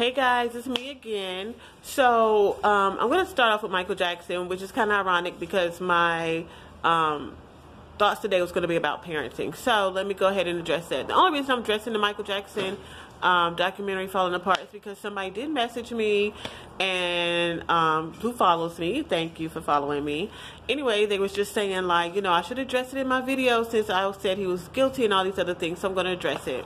Hey guys, it's me again. So I'm going to start off with Michael Jackson, which is kind of ironic because my thoughts today was going to be about parenting. So let me go ahead and address that. The only reason I'm addressing the Michael Jackson documentary Falling Apart is because somebody did message me and who follows me. Thank you for following me. Anyway, they was just saying like, you know, I should address it in my video since I said he was guilty and all these other things. So I'm going to address it.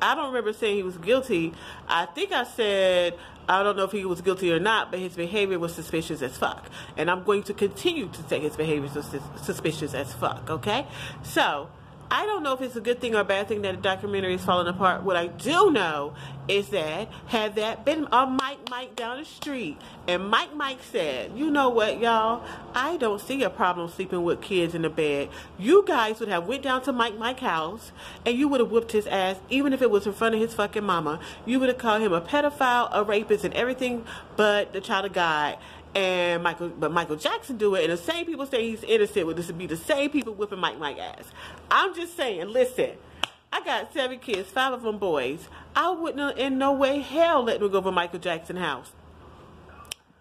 I don't remember saying he was guilty. I think I said, I don't know if he was guilty or not, but his behavior was suspicious as fuck. And I'm going to continue to say his behavior was suspicious as fuck, okay? So, I don't know if it's a good thing or a bad thing that the documentary is falling apart. What I do know is that had that been a Mike down the street and Mike said, you know what, y'all, I don't see a problem sleeping with kids in the bed. You guys would have went down to Mike's house and you would have whooped his ass even if it was in front of his fucking mama. You would have called him a pedophile, a rapist, and everything but the child of God. And Michael Jackson do it, and the same people say he's innocent would this be the same people whipping Mike ass. I'm just saying, listen, I got 7 kids, 5 of them boys. I wouldn't in no way hell let them go over Michael Jackson's house.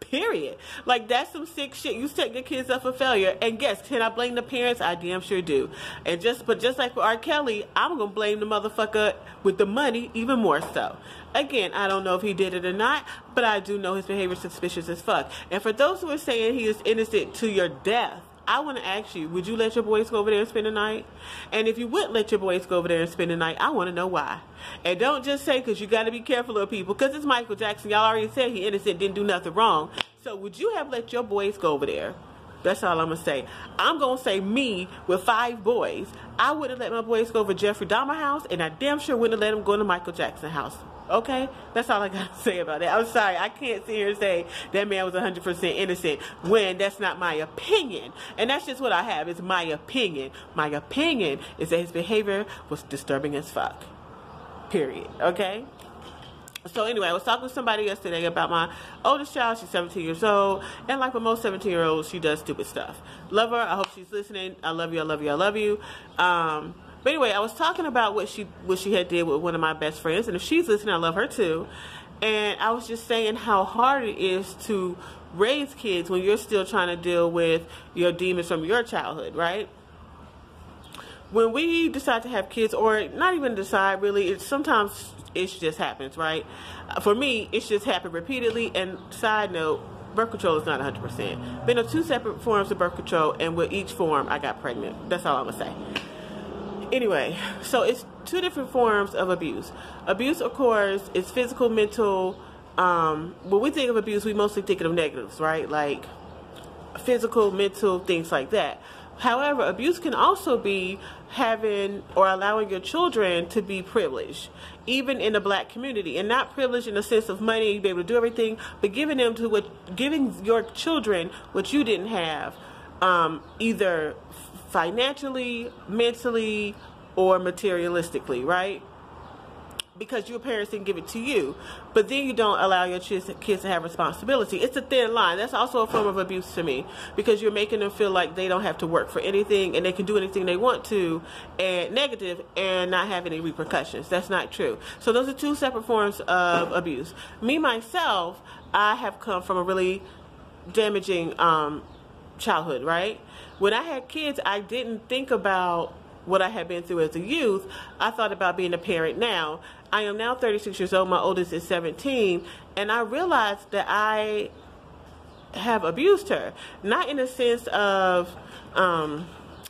Period. Like, that's some sick shit. You set your kids up for failure. And yes, can I blame the parents? I damn sure do. And just like for R. Kelly, I'm gonna blame the motherfucker with the money even more so. Again, I don't know if he did it or not, but I do know his behavior is suspicious as fuck. And for those who are saying he is innocent to your death, I want to ask you, would you let your boys go over there and spend the night? And if you wouldn't let your boys go over there and spend the night, I want to know why. And don't just say, because you got to be careful of people, because it's Michael Jackson. Y'all already said he innocent, didn't do nothing wrong. So would you have let your boys go over there? That's all I'm going to say. I'm going to say me with 5 boys. I wouldn't let my boys go over Jeffrey Dahmer's house, and I damn sure wouldn't let them go to Michael Jackson's house. Okay? That's all I got to say about that. I'm sorry. I can't sit here and say that man was 100% innocent when that's not my opinion. And that's just what I have. It's my opinion. My opinion is that his behavior was disturbing as fuck. Period. Okay? So anyway, I was talking to somebody yesterday about my oldest child. She's 17 years old. And like with most 17-year-olds, she does stupid stuff. Love her. I hope she's listening. I love you. I love you. I love you. But anyway, I was talking about what she had did with one of my best friends. And if she's listening, I love her too. And I was just saying how hard it is to raise kids when you're still trying to deal with your demons from your childhood, right? When we decide to have kids, or not even decide really, sometimes it just happens, right? For me, it's just happened repeatedly. And side note, birth control is not 100%. Been on 2 separate forms of birth control, and with each form, I got pregnant. That's all I'm going to say. Anyway, so it's 2 different forms of abuse. Abuse, of course, is physical, mental. When we think of abuse, we mostly think of negatives, right? Like physical, mental, things like that. However, abuse can also be having or allowing your children to be privileged, even in the black community, and not privileged in the sense of money, be able to do everything, but giving your children what you didn't have, either financially, mentally, or materialistically, right? Because your parents didn't give it to you, but then you don't allow your kids to have responsibility. It's a thin line. That's also a form of abuse to me, because you're making them feel like they don't have to work for anything and they can do anything they want to, and negative, and not have any repercussions. That's not true. So those are 2 separate forms of abuse. Me, myself, I have come from a really damaging childhood, right? When I had kids, I didn't think about what I had been through as a youth. I thought about being a parent now. I am now 36 years old. My oldest is 17. And I realized that I have abused her. Not in the sense of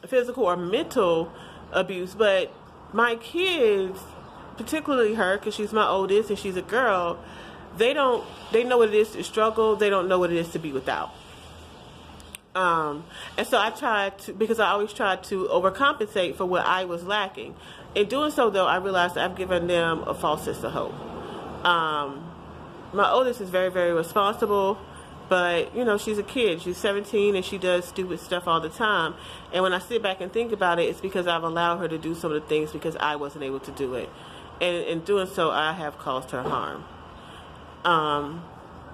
physical or mental abuse, but my kids, particularly her, because she's my oldest and she's a girl, they know what it is to struggle. They don't know what it is to be without. And so I tried to, because I always tried to overcompensate for what I was lacking. In doing so, though, I realized I've given them a false sense of hope. My oldest is very, very responsible, but, you know, she's a kid. She's 17 and she does stupid stuff all the time. And when I sit back and think about it, it's because I've allowed her to do some of the things because I wasn't able to do it. And in doing so, I have caused her harm.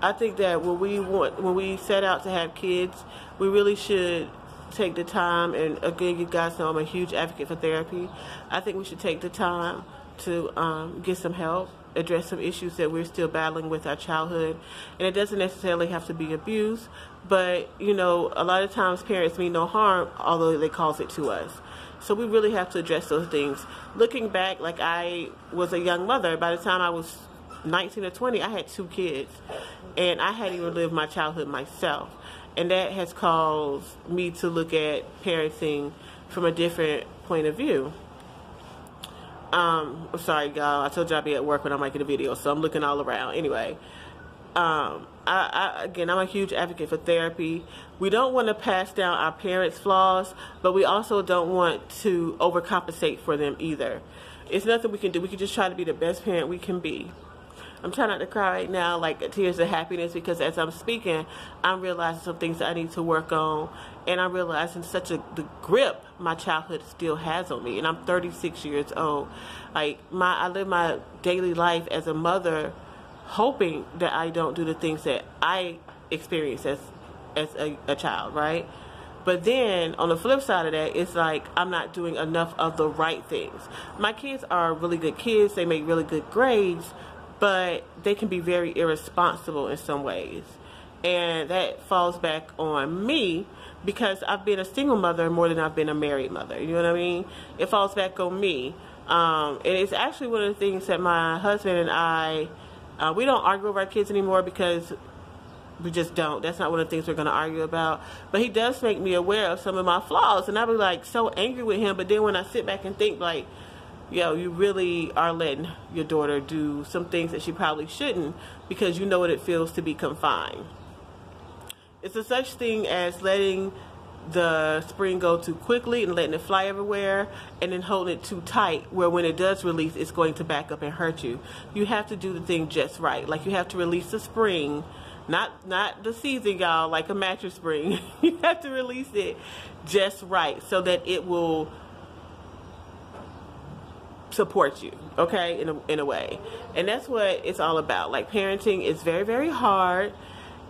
I think that when we set out to have kids, we really should take the time, and again, you guys know I'm a huge advocate for therapy. I think we should take the time to get some help, address some issues that we're still battling with our childhood. And it doesn't necessarily have to be abuse, but you know, a lot of times parents mean no harm, although they cause it to us. So we really have to address those things. Looking back, like, I was a young mother. By the time I was 19 or 20, I had 2 kids, and I hadn't even lived my childhood myself. And that has caused me to look at parenting from a different point of view. I'm sorry, y'all. I told you I'd be at work when I'm making a video, so I'm looking all around. Anyway, again, I'm a huge advocate for therapy. We don't want to pass down our parents' flaws, but we also don't want to overcompensate for them either. It's nothing we can do. We can just try to be the best parent we can be. I'm trying not to cry right now, like tears of happiness, because as I'm speaking, I'm realizing some things that I need to work on, and I'm realizing the grip my childhood still has on me. And I'm 36 years old. Like, I live my daily life as a mother, hoping that I don't do the things that I experienced as a child, right? But then on the flip side of that, it's like I'm not doing enough of the right things. My kids are really good kids. They make really good grades, but they can be very irresponsible in some ways. And that falls back on me because I've been a single mother more than I've been a married mother. You know what I mean? It falls back on me. And it's actually one of the things that my husband and I, we don't argue over our kids anymore because we just don't. That's not one of the things we're going to argue about. But he does make me aware of some of my flaws. And I'll be like so angry with him. But then when I sit back and think, like, yo, you really are letting your daughter do some things that she probably shouldn't, because you know what it feels to be confined. It's a such thing as letting the spring go too quickly and letting it fly everywhere, and then holding it too tight where when it does release, it's going to back up and hurt you. You have to do the thing just right. Like, you have to release the spring, not the season, y'all, like a mattress spring. You have to release it just right so that it will support you, okay, in a way. And that's what it's all about. Like, parenting is very, very hard,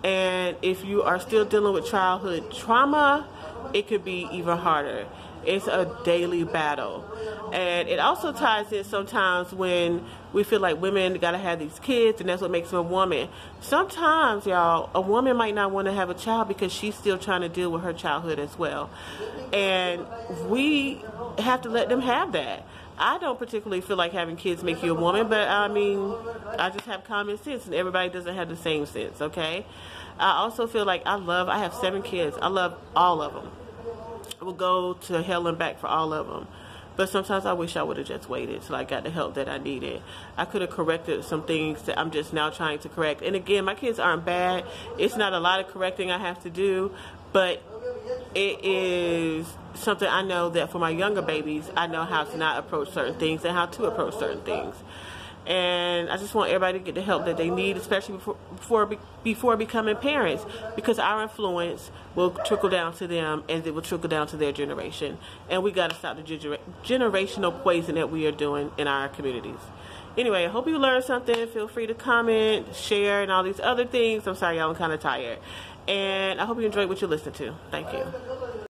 and if you are still dealing with childhood trauma, it could be even harder. It's a daily battle. And it also ties in sometimes when we feel like women gotta have these kids and that's what makes them a woman. Sometimes, y'all, a woman might not want to have a child because she's still trying to deal with her childhood as well. And we have to let them have that. I don't particularly feel like having kids make you a woman, but I mean, I just have common sense, and everybody doesn't have the same sense, okay? I also feel like I have 7 kids. I love all of them. I will go to hell and back for all of them. But sometimes I wish I would have just waited till I got the help that I needed. I could have corrected some things that I'm just now trying to correct. And again, my kids aren't bad. It's not a lot of correcting I have to do, but it is something I know that for my younger babies, I know how to not approach certain things and how to approach certain things. And I just want everybody to get the help that they need, especially before becoming parents, because our influence will trickle down to them, and it will trickle down to their generation. And we got to stop the generational poison that we are doing in our communities. Anyway, I hope you learned something. Feel free to comment, share, and all these other things. I'm sorry, y'all, I'm kind of tired. And I hope you enjoyed what you listened to. Thank you.